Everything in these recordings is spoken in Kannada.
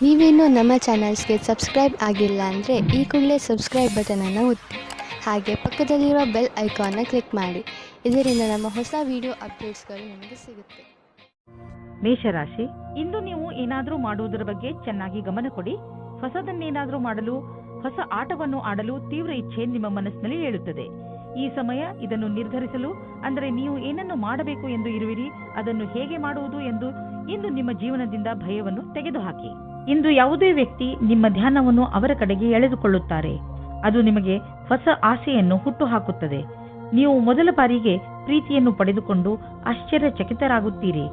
ನೀವೇನೂ ನಮ್ಮ ಚಾನಲ್ಸ್ಗೆ ಸಬ್ಸ್ಕ್ರೈಬ್ ಆಗಿಲ್ಲ ಅಂದರೆ ಈ ಕೂಡಲೇ ಸಬ್ಸ್ಕ್ರೈಬ್ ಬಟನನ್ನು ಒತ್ತಿ ಹಾಗೆ ಪಕ್ಕದಲ್ಲಿರೋ ಬೆಲ್ ಐಕಾನ್ನ ಕ್ಲಿಕ್ ಮಾಡಿ. ಇದರಿಂದ ನಮ್ಮ ಹೊಸ ವಿಡಿಯೋ ಅಪ್ಡೇಟ್ಸ್ಗಳು ನಿಮಗೆ ಸಿಗುತ್ತೆ. ಮೇಷರಾಶಿ, ಇಂದು ನೀವು ಏನಾದರೂ ಮಾಡುವುದರ ಬಗ್ಗೆ ಚೆನ್ನಾಗಿ ಗಮನ ಕೊಡಿ. ಹೊಸದನ್ನೇನಾದರೂ ಮಾಡಲು, ಹೊಸ ಆಟವನ್ನು ಆಡಲು ತೀವ್ರ ಇಚ್ಛೆ ನಿಮ್ಮ ಮನಸ್ಸಿನಲ್ಲಿ ಏಳುತ್ತದೆ. ಈ ಸಮಯ ಇದನ್ನು ನಿರ್ಧರಿಸಲು, ಅಂದರೆ ನೀವು ಏನನ್ನು ಮಾಡಬೇಕು ಎಂದು ಇರುವಿರಿ, ಅದನ್ನು ಹೇಗೆ ಮಾಡುವುದು ಎಂದು ಇಂದು ನಿಮ್ಮ ಜೀವನದಿಂದ ಭಯವನ್ನು ತೆಗೆದುಹಾಕಿ. ಇಂದು ಯಾವುದೇ ವ್ಯಕ್ತಿ ನಿಮ್ಮ ಧ್ಯಾನವನ್ನು ಅವರ ಕಡೆಗೆ ಎಳೆದುಕೊಳ್ಳುತ್ತಾರೆ. ಅದು ನಿಮಗೆ ಹೊಸ ಆಸೆಯನ್ನು ಹುಟ್ಟುಹಾಕುತ್ತದೆ. ನೀವು ಮೊದಲ ಬಾರಿಗೆ ಪ್ರೀತಿಯನ್ನು ಪಡೆದುಕೊಂಡು ಆಶ್ಚರ್ಯಚಕಿತರಾಗುತ್ತೀರಿ.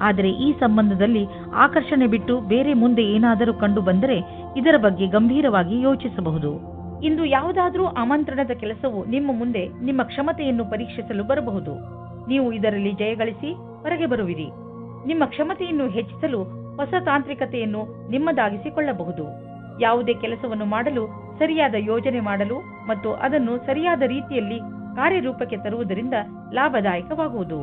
ಆದರೆ ಈ ಸಂಬಂಧದಲ್ಲಿ ಆಕರ್ಷಣೆ ಬಿಟ್ಟು ಬೇರೆ ಮುಂದೆ ಏನಾದರೂ ಕಂಡು ಬಂದರೆ ಇದರ ಬಗ್ಗೆ ಗಂಭೀರವಾಗಿ ಯೋಚಿಸಬಹುದು. ಇಂದು ಯಾವುದಾದ್ರೂ ಆಮಂತ್ರಣದ ಕೆಲಸವು ನಿಮ್ಮ ಮುಂದೆ ನಿಮ್ಮ ಕ್ಷಮತೆಯನ್ನು ಪರೀಕ್ಷಿಸಲು ಬರಬಹುದು. ನೀವು ಇದರಲ್ಲಿ ಜಯಗಳಿಸಿ ಹೊರಗೆ ಬರುವಿರಿ. ನಿಮ್ಮ ಕ್ಷಮತೆಯನ್ನು ಹೆಚ್ಚಿಸಲು ಹೊಸ ತಾಂತ್ರಿಕತೆಯನ್ನು ನಿಮ್ಮದಾಗಿಸಿಕೊಳ್ಳಬಹುದು. ಯಾವುದೇ ಕೆಲಸವನ್ನು ಮಾಡಲು ಸರಿಯಾದ ಯೋಜನೆ ಮಾಡಲು ಮತ್ತು ಅದನ್ನು ಸರಿಯಾದ ರೀತಿಯಲ್ಲಿ ಕಾರ್ಯರೂಪಕ್ಕೆ ತರುವುದರಿಂದ ಲಾಭದಾಯಕವಾಗುವುದು.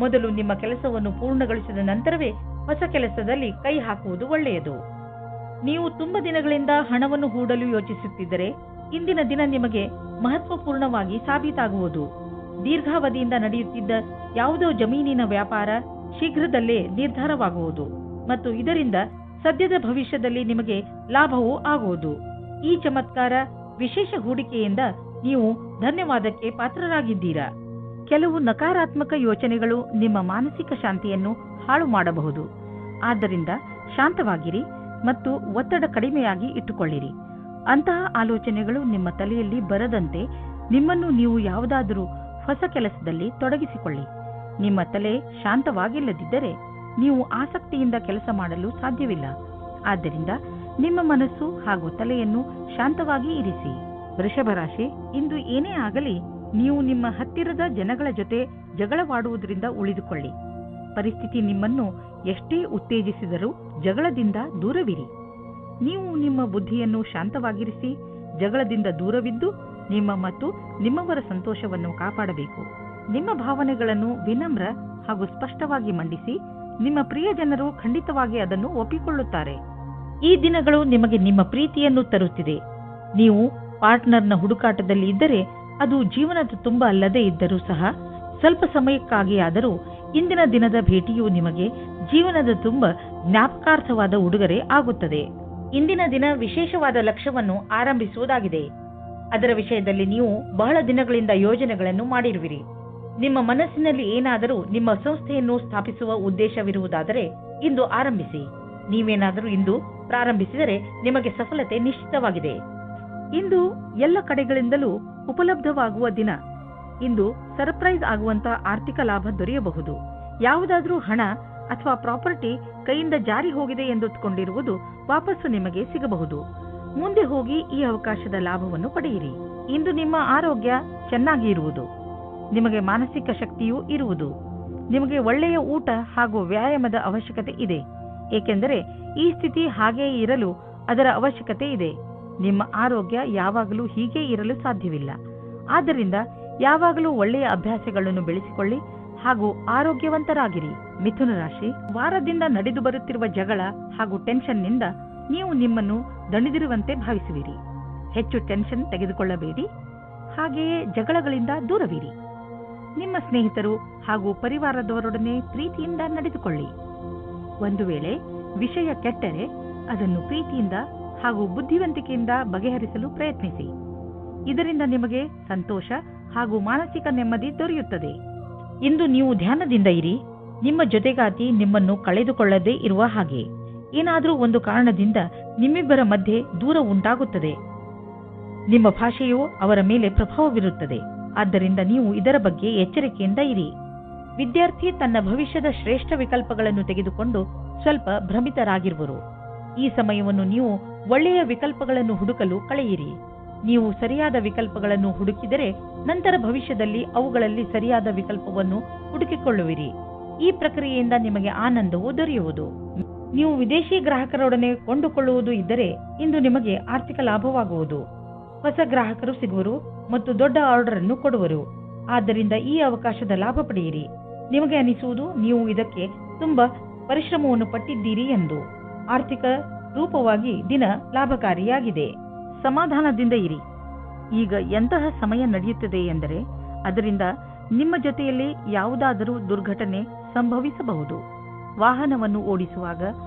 ಮೊದಲು ನಿಮ್ಮ ಕೆಲಸವನ್ನು ಪೂರ್ಣಗೊಳಿಸಿದ ನಂತರವೇ ಹೊಸ ಕೆಲಸದಲ್ಲಿ ಕೈ ಹಾಕುವುದು ಒಳ್ಳೆಯದು. ನೀವು ತುಂಬಾ ದಿನಗಳಿಂದ ಹಣವನ್ನು ಹೂಡಲು ಯೋಚಿಸುತ್ತಿದ್ದರೆ ಇಂದಿನ ದಿನ ನಿಮಗೆ ಮಹತ್ವಪೂರ್ಣವಾಗಿ ಸಾಬೀತಾಗುವುದು. ದೀರ್ಘಾವಧಿಯಿಂದ ನಡೆಯುತ್ತಿದ್ದ ಯಾವುದೋ ಜಮೀನಿನ ವ್ಯಾಪಾರ ಶೀಘ್ರದಲ್ಲೇ ನಿರ್ಧಾರವಾಗುವುದು ಮತ್ತು ಇದರಿಂದ ಸದ್ಯದ ಭವಿಷ್ಯದಲ್ಲಿ ನಿಮಗೆ ಲಾಭವೂ ಆಗುವುದು. ಈ ಚಮತ್ಕಾರ, ವಿಶೇಷ ಹೂಡಿಕೆಯಿಂದ ನೀವು ಧನ್ಯವಾದಕ್ಕೆ ಪಾತ್ರರಾಗಿದ್ದೀರಾ. ಕೆಲವು ನಕಾರಾತ್ಮಕ ಯೋಚನೆಗಳು ನಿಮ್ಮ ಮಾನಸಿಕ ಶಾಂತಿಯನ್ನು ಹಾಳು ಮಾಡಬಹುದು. ಆದ್ದರಿಂದ ಶಾಂತವಾಗಿರಿ ಮತ್ತು ಒತ್ತಡ ಕಡಿಮೆಯಾಗಿ ಇಟ್ಟುಕೊಳ್ಳಿರಿ. ಅಂತಹ ಆಲೋಚನೆಗಳು ನಿಮ್ಮ ತಲೆಯಲ್ಲಿ ಬರದಂತೆ ನಿಮ್ಮನ್ನು ನೀವು ಯಾವುದಾದರೂ ಹೊಸ ಕೆಲಸದಲ್ಲಿ ತೊಡಗಿಸಿಕೊಳ್ಳಿ. ನಿಮ್ಮ ತಲೆ ಶಾಂತವಾಗಿಲ್ಲದಿದ್ದರೆ ನೀವು ಆಸಕ್ತಿಯಿಂದ ಕೆಲಸ ಮಾಡಲು ಸಾಧ್ಯವಿಲ್ಲ. ಆದ್ದರಿಂದ ನಿಮ್ಮ ಮನಸ್ಸು ಹಾಗೂ ತಲೆಯನ್ನು ಶಾಂತವಾಗಿ ಇರಿಸಿ. ವೃಷಭ ರಾಶಿ, ಇಂದು ಏನೇ ಆಗಲಿ ನೀವು ನಿಮ್ಮ ಹತ್ತಿರದ ಜನಗಳ ಜೊತೆ ಜಗಳವಾಡುವುದರಿಂದ ಉಳಿದುಕೊಳ್ಳಿ. ಪರಿಸ್ಥಿತಿ ನಿಮ್ಮನ್ನು ಎಷ್ಟೇ ಉತ್ತೇಜಿಸಿದರೂ ಜಗಳದಿಂದ ದೂರವಿರಿ. ನೀವು ನಿಮ್ಮ ಬುದ್ಧಿಯನ್ನು ಶಾಂತವಾಗಿರಿಸಿ ಜಗಳದಿಂದ ದೂರವಿದ್ದು ನಿಮ್ಮ ಮತ್ತು ನಿಮ್ಮವರ ಸಂತೋಷವನ್ನು ಕಾಪಾಡಬೇಕು. ನಿಮ್ಮ ಭಾವನೆಗಳನ್ನು ವಿನಮ್ರ ಹಾಗೂ ಸ್ಪಷ್ಟವಾಗಿ ಮಂಡಿಸಿ. ನಿಮ್ಮ ಪ್ರಿಯ ಜನರು ಖಂಡಿತವಾಗಿ ಅದನ್ನು ಒಪ್ಪಿಕೊಳ್ಳುತ್ತಾರೆ. ಈ ದಿನಗಳು ನಿಮಗೆ ನಿಮ್ಮ ಪ್ರೀತಿಯನ್ನು ತರುತ್ತಿದೆ. ನೀವು ಪಾರ್ಟ್ನರ್ನ ಹುಡುಕಾಟದಲ್ಲಿ ಇದ್ದರೆ ಅದು ಜೀವನದ ತುಂಬ ಅಲ್ಲದೇ ಇದ್ದರೂ ಸಹ ಸ್ವಲ್ಪ ಸಮಯಕ್ಕಾಗಿಯಾದರೂ ಇಂದಿನ ದಿನದ ಭೇಟಿಯು ನಿಮಗೆ ಜೀವನದ ತುಂಬ ಜ್ಞಾಪಕಾರ್ಥವಾದ ಉಡುಗೊರೆ ಆಗುತ್ತದೆ. ಇಂದಿನ ದಿನ ವಿಶೇಷವಾದ ಲಕ್ಷ್ಯವನ್ನು ಆರಂಭಿಸುವುದಾಗಿದೆ. ಅದರ ವಿಷಯದಲ್ಲಿ ನೀವು ಬಹಳ ದಿನಗಳಿಂದ ಯೋಜನೆಗಳನ್ನು ಮಾಡಿರುವಿರಿ. ನಿಮ್ಮ ಮನಸ್ಸಿನಲ್ಲಿ ಏನಾದರೂ ನಿಮ್ಮ ಸಂಸ್ಥೆಯನ್ನು ಸ್ಥಾಪಿಸುವ ಉದ್ದೇಶವಿರುವುದಾದರೆ ಇಂದು ಆರಂಭಿಸಿ. ನೀವೇನಾದರೂ ಇಂದು ಪ್ರಾರಂಭಿಸಿದರೆ ನಿಮಗೆ ಸಫಲತೆ ನಿಶ್ಚಿತವಾಗಿದೆ. ಇಂದು ಎಲ್ಲ ಕಡೆಗಳಿಂದಲೂ ಉಪಲಬ್ಧವಾಗುವ ದಿನ. ಇಂದು ಸರ್ಪ್ರೈಸ್ ಆಗುವಂತ ಆರ್ಥಿಕ ಲಾಭ ದೊರೆಯಬಹುದು. ಯಾವುದಾದ್ರೂ ಹಣ ಅಥವಾ ಪ್ರಾಪರ್ಟಿ ಕೈಯಿಂದ ಜಾರಿ ಹೋಗಿದೆ ಎಂದುಕೊಂಡಿರುವುದು ವಾಪಸ್ಸು ನಿಮಗೆ ಸಿಗಬಹುದು. ಮುಂದೆ ಹೋಗಿ ಈ ಅವಕಾಶದ ಲಾಭವನ್ನು ಪಡೆಯಿರಿ. ಇಂದು ನಿಮ್ಮ ಆರೋಗ್ಯ ಚೆನ್ನಾಗಿ ಇರುವುದು. ನಿಮಗೆ ಮಾನಸಿಕ ಶಕ್ತಿಯೂ ಇರುವುದು. ನಿಮಗೆ ಒಳ್ಳೆಯ ಊಟ ಹಾಗೂ ವ್ಯಾಯಾಮದ ಅವಶ್ಯಕತೆ ಇದೆ. ಏಕೆಂದರೆ ಈ ಸ್ಥಿತಿ ಹಾಗೆಯೇ ಇರಲು ಅದರ ಅವಶ್ಯಕತೆ ಇದೆ. ನಿಮ್ಮ ಆರೋಗ್ಯ ಯಾವಾಗಲೂ ಹೀಗೆ ಇರಲು ಸಾಧ್ಯವಿಲ್ಲ. ಆದ್ದರಿಂದ ಯಾವಾಗಲೂ ಒಳ್ಳೆಯ ಅಭ್ಯಾಸಗಳನ್ನು ಬೆಳೆಸಿಕೊಳ್ಳಿ ಹಾಗೂ ಆರೋಗ್ಯವಂತರಾಗಿರಿ. ಮಿಥುನ ರಾಶಿ, ವಾರದಿಂದ ನಡೆದು ಬರುತ್ತಿರುವ ಜಗಳ ಹಾಗೂ ಟೆನ್ಷನ್ನಿಂದ ನೀವು ನಿಮ್ಮನ್ನು ದಣಿದಿರುವಂತೆ ಭಾವಿಸುವಿರಿ. ಹೆಚ್ಚು ಟೆನ್ಷನ್ ತೆಗೆದುಕೊಳ್ಳಬೇಡಿ. ಹಾಗೆಯೇ ಜಗಳಗಳಿಂದ ದೂರವಿರಿ. ನಿಮ್ಮ ಸ್ನೇಹಿತರು ಹಾಗೂ ಪರಿವಾರದವರೊಡನೆ ಪ್ರೀತಿಯಿಂದ ನಡೆದುಕೊಳ್ಳಿ. ಒಂದು ವೇಳೆ ವಿಷಯ ಕೆಟ್ಟರೆ ಅದನ್ನು ಪ್ರೀತಿಯಿಂದ ಹಾಗೂ ಬುದ್ಧಿವಂತಿಕೆಯಿಂದ ಬಗೆಹರಿಸಲು ಪ್ರಯತ್ನಿಸಿ. ಇದರಿಂದ ನಿಮಗೆ ಸಂತೋಷ ಹಾಗೂ ಮಾನಸಿಕ ನೆಮ್ಮದಿ ದೊರೆಯುತ್ತದೆ. ಇಂದು ನೀವು ಧ್ಯಾನದಿಂದ ಇರಿ. ನಿಮ್ಮ ಜೊತೆಗಾತಿ ನಿಮ್ಮನ್ನು ಕಳೆದುಕೊಳ್ಳದೇ ಇರುವ ಹಾಗೆ ಏನಾದರೂ ಒಂದು ಕಾರಣದಿಂದ ನಿಮ್ಮಿಬ್ಬರ ಮಧ್ಯೆ ದೂರ ಉಂಟಾಗುತ್ತದೆ. ನಿಮ್ಮ ಭಾಷೆಯು ಅವರ ಮೇಲೆ ಪ್ರಭಾವ ಬೀರುತ್ತದೆ. ಆದ್ದರಿಂದ ನೀವು ಇದರ ಬಗ್ಗೆ ಎಚ್ಚರಿಕೆಯಿಂದ ಇರಿ. ವಿದ್ಯಾರ್ಥಿ ತನ್ನ ಭವಿಷ್ಯದ ಶ್ರೇಷ್ಠ ವಿಕಲ್ಪಗಳನ್ನು ತೆಗೆದುಕೊಂಡು ಸ್ವಲ್ಪ ಭ್ರಮಿತರಾಗಿರುವರು. ಈ ಸಮಯವನ್ನು ನೀವು ಒಳ್ಳೆಯ ವಿಕಲ್ಪಗಳನ್ನು ಹುಡುಕಲು ಕಳೆಯಿರಿ. ನೀವು ಸರಿಯಾದ ವಿಕಲ್ಪಗಳನ್ನು ಹುಡುಕಿದರೆ ನಂತರ ಭವಿಷ್ಯದಲ್ಲಿ ಅವುಗಳಲ್ಲಿ ಸರಿಯಾದ ವಿಕಲ್ಪವನ್ನು ಹುಡುಕಿಕೊಳ್ಳುವಿರಿ. ಈ ಪ್ರಕ್ರಿಯೆಯಿಂದ ನಿಮಗೆ ಆನಂದವೂ ದೊರೆಯುವುದು. ನೀವು ವಿದೇಶಿ ಗ್ರಾಹಕರೊಡನೆ ಕೊಂಡುಕೊಳ್ಳುವುದು ಇದ್ದರೆ ಇಂದು ನಿಮಗೆ ಆರ್ಥಿಕ ಲಾಭವಾಗುವುದು. ಹೊಸ ಗ್ರಾಹಕರು ಸಿಗುವರು ಮತ್ತು ದೊಡ್ಡ ಆರ್ಡರ್ ಅನ್ನು ಕೊಡುವರು. ಆದ್ದರಿಂದ ಈ ಅವಕಾಶದ ಲಾಭ ಪಡೆಯಿರಿ. ನಿಮಗೆ ಅನಿಸುವುದು ನೀವು ಇದಕ್ಕೆ ತುಂಬಾ ಪರಿಶ್ರಮವನ್ನು ಪಟ್ಟಿದ್ದೀರಿ ಎಂದು. ಆರ್ಥಿಕ ರೂಪವಾಗಿ ದಿನ ಲಾಭಕಾರಿಯಾಗಿದೆ. ಸಮಾಧಾನದಿಂದ ಇರಿ. ಈಗ ಎಂತಹ ಸಮಯ ನಡೆಯುತ್ತದೆ ಎಂದರೆ ಅದರಿಂದ ನಿಮ್ಮ ಜೊತೆಯಲ್ಲಿ ಯಾವುದಾದರೂ ದುರ್ಘಟನೆ ಸಂಭವಿಸಬಹುದು. ವಾಹನವನ್ನು ಓಡಿಸುವಾಗ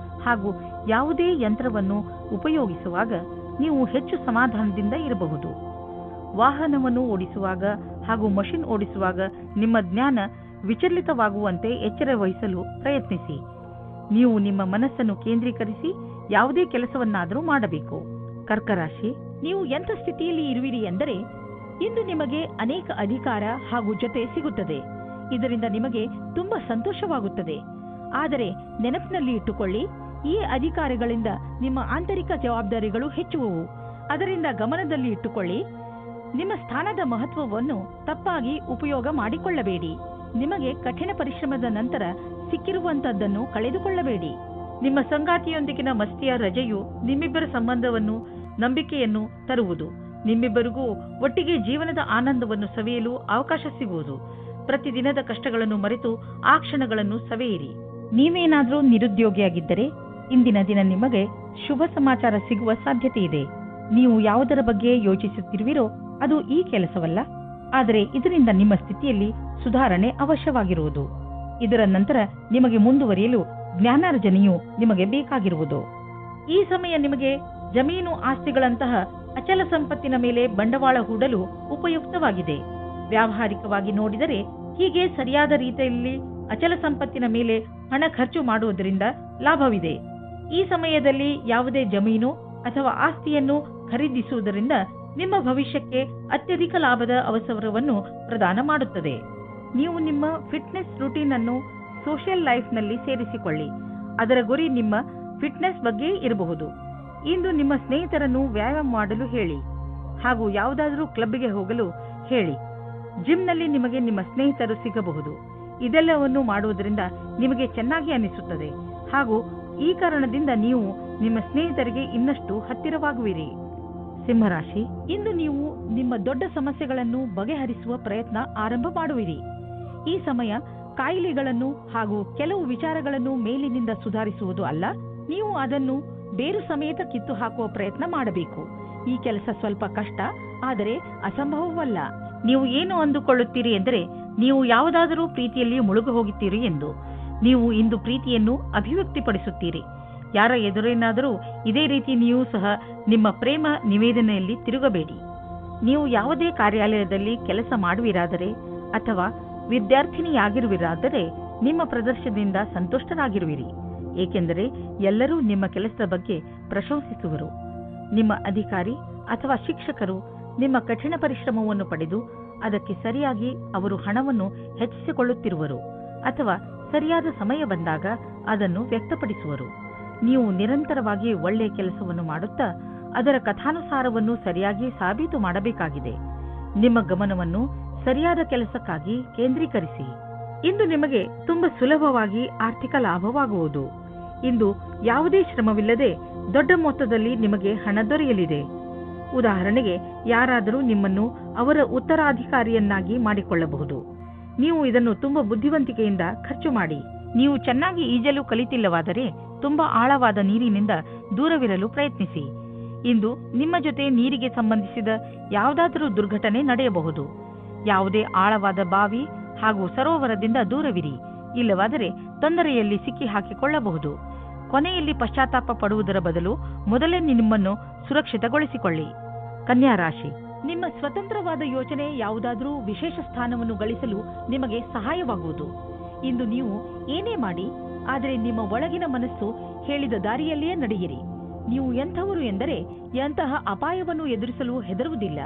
ಹಾಗೂ ಯಾವುದೇ ಯಂತ್ರವನ್ನು ಉಪಯೋಗಿಸುವಾಗ ನೀವು ಹೆಚ್ಚು ಸಮಾಧಾನದಿಂದ ಇರಬಹುದು. ವಾಹನವನ್ನು ಓಡಿಸುವಾಗ ಹಾಗೂ ಮಷಿನ್ ಓಡಿಸುವಾಗ ನಿಮ್ಮ ಜ್ಞಾನ ವಿಚಲಿತವಾಗುವಂತೆ ಎಚ್ಚರ ವಹಿಸಲು ಪ್ರಯತ್ನಿಸಿ. ನೀವು ನಿಮ್ಮ ಮನಸ್ಸನ್ನು ಕೇಂದ್ರೀಕರಿಸಿ ಯಾವುದೇ ಕೆಲಸವನ್ನಾದರೂ ಮಾಡಬೇಕು. ಕರ್ಕರಾಶಿ, ನೀವು ಎಂಥ ಸ್ಥಿತಿಯಲ್ಲಿ ಇರುವಿರಿ ಎಂದರೆ ಇಂದು ನಿಮಗೆ ಅನೇಕ ಅಧಿಕಾರ ಹಾಗೂ ಜೊತೆ ಸಿಗುತ್ತದೆ. ಇದರಿಂದ ನಿಮಗೆ ತುಂಬಾ ಸಂತೋಷವಾಗುತ್ತದೆ. ಆದರೆ ನೆನಪಿನಲ್ಲಿ ಇಟ್ಟುಕೊಳ್ಳಿ, ಈ ಅಧಿಕಾರಗಳಿಂದ ನಿಮ್ಮ ಆಂತರಿಕ ಜವಾಬ್ದಾರಿಗಳು ಹೆಚ್ಚುವವು. ಅದರಿಂದ ಗಮನದಲ್ಲಿ ಇಟ್ಟುಕೊಳ್ಳಿ, ನಿಮ್ಮ ಸ್ಥಾನದ ಮಹತ್ವವನ್ನು ತಪ್ಪಾಗಿ ಉಪಯೋಗ ಮಾಡಿಕೊಳ್ಳಬೇಡಿ. ನಿಮಗೆ ಕಠಿಣ ಪರಿಶ್ರಮದ ನಂತರ ಸಿಕ್ಕಿರುವಂತದ್ದನ್ನು ಕಳೆದುಕೊಳ್ಳಬೇಡಿ. ನಿಮ್ಮ ಸಂಗಾತಿಯೊಂದಿಗಿನ ಮಸ್ತಿಯ ರಜೆಯು ನಿಮ್ಮಿಬ್ಬರ ಸಂಬಂಧವನ್ನು ನಂಬಿಕೆಯನ್ನು ತರುವುದು. ನಿಮ್ಮಿಬ್ಬರಿಗೂ ಒಟ್ಟಿಗೆ ಜೀವನದ ಆನಂದವನ್ನು ಸವಿಯಲು ಅವಕಾಶ ಸಿಗುವುದು. ಪ್ರತಿದಿನದ ಕಷ್ಟಗಳನ್ನು ಮರೆತು ಆ ಕ್ಷಣಗಳನ್ನು ಸವೆಯಿರಿ. ನೀವೇನಾದರೂ ನಿರುದ್ಯೋಗಿಯಾಗಿದ್ದರೆ ಇಂದಿನ ದಿನ ನಿಮಗೆ ಶುಭ ಸಮಾಚಾರ ಸಿಗುವ ಸಾಧ್ಯತೆ ಇದೆ. ನೀವು ಯಾವುದರ ಬಗ್ಗೆ ಯೋಚಿಸುತ್ತಿರುವಿರೋ ಅದು ಈ ಕೆಲಸವಲ್ಲ, ಆದರೆ ಇದರಿಂದ ನಿಮ್ಮ ಸ್ಥಿತಿಯಲ್ಲಿ ಸುಧಾರಣೆ ಅವಶ್ಯವಾಗಿರುವುದು. ಇದರ ನಂತರ ನಿಮಗೆ ಮುಂದುವರಿಯಲು ಜ್ಞಾನಾರ್ಜನೆಯು ನಿಮಗೆ ಬೇಕಾಗಿರುವುದು. ಈ ಸಮಯ ನಿಮಗೆ ಜಮೀನು ಆಸ್ತಿಗಳಂತಹ ಅಚಲ ಸಂಪತ್ತಿನ ಮೇಲೆ ಬಂಡವಾಳ ಹೂಡಲು ಉಪಯುಕ್ತವಾಗಿದೆ. ವ್ಯಾವಹಾರಿಕವಾಗಿ ನೋಡಿದರೆ ಹೀಗೆ ಸರಿಯಾದ ರೀತಿಯಲ್ಲಿ ಅಚಲ ಸಂಪತ್ತಿನ ಮೇಲೆ ಹಣ ಖರ್ಚು ಮಾಡುವುದರಿಂದ ಲಾಭವಿದೆ. ಈ ಸಮಯದಲ್ಲಿ ಯಾವುದೇ ಜಮೀನು ಅಥವಾ ಆಸ್ತಿಯನ್ನು ಖರೀದಿಸುವುದರಿಂದ ನಿಮ್ಮ ಭವಿಷ್ಯಕ್ಕೆ ಅತ್ಯಧಿಕ ಲಾಭದ ಅವಸರವನ್ನು ಪ್ರದಾನ ಮಾಡುತ್ತದೆ. ನೀವು ನಿಮ್ಮ ಫಿಟ್ನೆಸ್ ರೂಟೀನ್ ಅನ್ನು ಸೋಷಿಯಲ್ ಲೈಫ್ನಲ್ಲಿ ಸೇರಿಸಿಕೊಳ್ಳಿ. ಅದರ ಗುರಿ ನಿಮ್ಮ ಫಿಟ್ನೆಸ್ ಬಗ್ಗೆ ಇರಬಹುದು. ಇಂದು ನಿಮ್ಮ ಸ್ನೇಹಿತರನ್ನು ವ್ಯಾಯಾಮ ಮಾಡಲು ಹೇಳಿ ಹಾಗೂ ಯಾವುದಾದರೂ ಕ್ಲಬ್ಗೆ ಹೋಗಲು ಹೇಳಿ. ಜಿಮ್ನಲ್ಲಿ ನಿಮಗೆ ನಿಮ್ಮ ಸ್ನೇಹಿತರು ಸಿಗಬಹುದು. ಇದೆಲ್ಲವನ್ನು ಮಾಡುವುದರಿಂದ ನಿಮಗೆ ಚೆನ್ನಾಗಿ ಅನಿಸುತ್ತದೆ ಹಾಗೂ ಈ ಕಾರಣದಿಂದ ನೀವು ನಿಮ್ಮ ಸ್ನೇಹಿತರಿಗೆ ಇನ್ನಷ್ಟು ಹತ್ತಿರವಾಗುವಿರಿ. ಸಿಂಹರಾಶಿ, ಇಂದು ನೀವು ನಿಮ್ಮ ದೊಡ್ಡ ಸಮಸ್ಯೆಗಳನ್ನು ಬಗೆಹರಿಸುವ ಪ್ರಯತ್ನ ಆರಂಭ ಮಾಡುವಿರಿ. ಈ ಸಮಯ ಕಾಯಿಲೆಗಳನ್ನು ಹಾಗೂ ಕೆಲವು ವಿಚಾರಗಳನ್ನು ಮೇಲಿನಿಂದ ಸುಧಾರಿಸುವುದು ಅಲ್ಲ, ನೀವು ಅದನ್ನು ಬೇರು ಸಮೇತ ಕಿತ್ತು ಹಾಕುವ ಪ್ರಯತ್ನ ಮಾಡಬೇಕು. ಈ ಕೆಲಸ ಸ್ವಲ್ಪ ಕಷ್ಟ, ಆದರೆ ಅಸಂಭವವಲ್ಲ. ನೀವು ಏನು ಅಂದುಕೊಳ್ಳುತ್ತೀರಿ ಎಂದರೆ ನೀವು ಯಾವುದಾದರೂ ಪ್ರೀತಿಯಲ್ಲಿ ಮುಳುಗು ಹೋಗುತ್ತೀರಿ ಎಂದು. ನೀವು ಇಂದು ಪ್ರೀತಿಯನ್ನು ಅಭಿವ್ಯಕ್ತಿಪಡಿಸುತ್ತೀರಿ. ಯಾರ ಎದುರೇನಾದರೂ ಇದೇ ರೀತಿ ನೀವು ಸಹ ನಿಮ್ಮ ಪ್ರೇಮ ನಿವೇದನೆಯಲ್ಲಿ ತಿರುಗಬೇಡಿ. ನೀವು ಯಾವುದೇ ಕಾರ್ಯಾಲಯದಲ್ಲಿ ಕೆಲಸ ಮಾಡುವಿರಾದರೆ ಅಥವಾ ವಿದ್ಯಾರ್ಥಿನಿಯಾಗಿರುವಿರಾದರೆ ನಿಮ್ಮ ಪ್ರದರ್ಶನದಿಂದ ಸಂತುಷ್ಟರಾಗಿರುವಿರಿ. ಏಕೆಂದರೆ ಎಲ್ಲರೂ ನಿಮ್ಮ ಕೆಲಸದ ಬಗ್ಗೆ ಪ್ರಶಂಸಿಸುವರು. ನಿಮ್ಮ ಅಧಿಕಾರಿ ಅಥವಾ ಶಿಕ್ಷಕರು ನಿಮ್ಮ ಕಠಿಣ ಪರಿಶ್ರಮವನ್ನು ಪಡೆದು ಅದಕ್ಕೆ ಸರಿಯಾಗಿ ಅವರು ಹಣವನ್ನು ಹೆಚ್ಚಿಸಿಕೊಳ್ಳುತ್ತಿರುವರು ಅಥವಾ ಸರಿಯಾದ ಸಮಯ ಬಂದಾಗ ಅದನ್ನು ವ್ಯಕ್ತಪಡಿಸುವರು. ನೀವು ನಿರಂತರವಾಗಿ ಒಳ್ಳೆಯ ಕೆಲಸವನ್ನು ಮಾಡುತ್ತಾ ಅದರ ಕಥಾನುಸಾರವನ್ನು ಸರಿಯಾಗಿ ಸಾಬೀತು ಮಾಡಬೇಕಾಗಿದೆ. ನಿಮ್ಮ ಗಮನವನ್ನು ಸರಿಯಾದ ಕೆಲಸಕ್ಕಾಗಿ ಕೇಂದ್ರೀಕರಿಸಿ. ಇಂದು ನಿಮಗೆ ತುಂಬಾ ಸುಲಭವಾಗಿ ಆರ್ಥಿಕ ಲಾಭವಾಗುವುದು. ಇಂದು ಯಾವುದೇ ಶ್ರಮವಿಲ್ಲದೆ ದೊಡ್ಡ ಮೊತ್ತದಲ್ಲಿ ನಿಮಗೆ ಹಣ ದೊರೆಯಲಿದೆ. ಉದಾಹರಣೆಗೆ, ಯಾರಾದರೂ ನಿಮ್ಮನ್ನು ಅವರ ಉತ್ತರಾಧಿಕಾರಿಯನ್ನಾಗಿ ಮಾಡಿಕೊಳ್ಳಬಹುದು. ನೀವು ಇದನ್ನು ತುಂಬಾ ಬುದ್ಧಿವಂತಿಕೆಯಿಂದ ಖರ್ಚು ಮಾಡಿ. ನೀವು ಚೆನ್ನಾಗಿ ಈಜಲು ಕಲಿತಿಲ್ಲವಾದರೆ ತುಂಬಾ ಆಳವಾದ ನೀರಿನಿಂದ ದೂರವಿರಲು ಪ್ರಯತ್ನಿಸಿ. ಇಂದು ನಿಮ್ಮ ಜೊತೆ ನೀರಿಗೆ ಸಂಬಂಧಿಸಿದ ಯಾವುದಾದರೂ ದುರ್ಘಟನೆ ನಡೆಯಬಹುದು. ಯಾವುದೇ ಆಳವಾದ ಬಾವಿ ಹಾಗೂ ಸರೋವರದಿಂದ ದೂರವಿರಿ. ಇಲ್ಲವಾದರೆ ತೊಂದರೆಯಲ್ಲಿ ಸಿಕ್ಕಿ ಹಾಕಿಕೊಳ್ಳಬಹುದು. ಕೊನೆಯಲ್ಲಿ ಪಶ್ಚಾತ್ತಾಪ ಪಡುವುದರ ಬದಲು ಮೊದಲೇ ನಿಮ್ಮನ್ನು ಸುರಕ್ಷಿತಗೊಳಿಸಿಕೊಳ್ಳಿ. ಕನ್ಯಾ ರಾಶಿ, ನಿಮ್ಮ ಸ್ವತಂತ್ರವಾದ ಯೋಚನೆ ಯಾವುದಾದರೂ ವಿಶೇಷ ಸ್ಥಾನವನ್ನು ಗಳಿಸಲು ನಿಮಗೆ ಸಹಾಯವಾಗುವುದು. ಇಂದು ನೀವು ಏನೇ ಮಾಡಿ, ಆದರೆ ನಿಮ್ಮ ಒಳಗಿನ ಮನಸ್ಸು ಹೇಳಿದ ದಾರಿಯಲ್ಲಿಯೇ ನಡೆಯಿರಿ. ನೀವು ಎಂಥವರು ಎಂದರೆ ಎಂತಹ ಅಪಾಯವನ್ನು ಎದುರಿಸಲು ಹೆದರುವುದಿಲ್ಲ.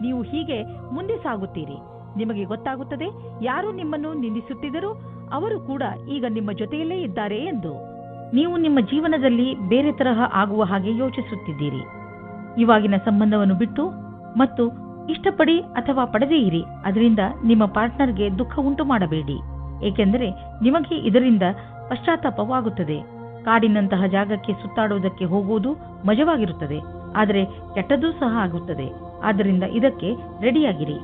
ನೀವು ಹೀಗೆ ಮುಂದೆ ಸಾಗುತ್ತೀರಿ. ನಿಮಗೆ ಗೊತ್ತಾಗುತ್ತದೆ, ಯಾರು ನಿಮ್ಮನ್ನು ನಿಂದಿಸುತ್ತಿದ್ದರೂ ಅವರು ಕೂಡ ಈಗ ನಿಮ್ಮ ಜೊತೆಯಲ್ಲೇ ಇದ್ದಾರೆ ಎಂದು. ನೀವು ನಿಮ್ಮ ಜೀವನದಲ್ಲಿ ಬೇರೆ ತರಹ ಆಗುವ ಹಾಗೆ ಯೋಚಿಸುತ್ತಿದ್ದೀರಿ. ಇವಾಗಿನ ಸಂಬಂಧವನ್ನು ಬಿಟ್ಟು ಮತ್ತು ಇಷ್ಟಪಡಿ ಅಥವಾ ಪಡೆದೇ ಇರಿ. ಅದರಿಂದ ನಿಮ್ಮ ಪಾರ್ಟ್ನರ್ಗೆ ದುಃಖ ಉಂಟು ಮಾಡಬೇಡಿ, ಏಕೆಂದರೆ ನಿಮಗೆ ಇದರಿಂದ ಪಶ್ಚಾತ್ತಾಪವಾಗುತ್ತದೆ. ಕಾಡಿನಂತಹ ಜಾಗಕ್ಕೆ ಸುತ್ತಾಡುವುದಕ್ಕೆ ಹೋಗುವುದು ಮಜವಾಗಿರುತ್ತದೆ, ಆದರೆ ಕೆಟ್ಟದ್ದೂ ಸಹ ಆಗುತ್ತದೆ. ಆದ್ದರಿಂದ ಇದಕ್ಕೆ ರೆಡಿಯಾಗಿರಿ.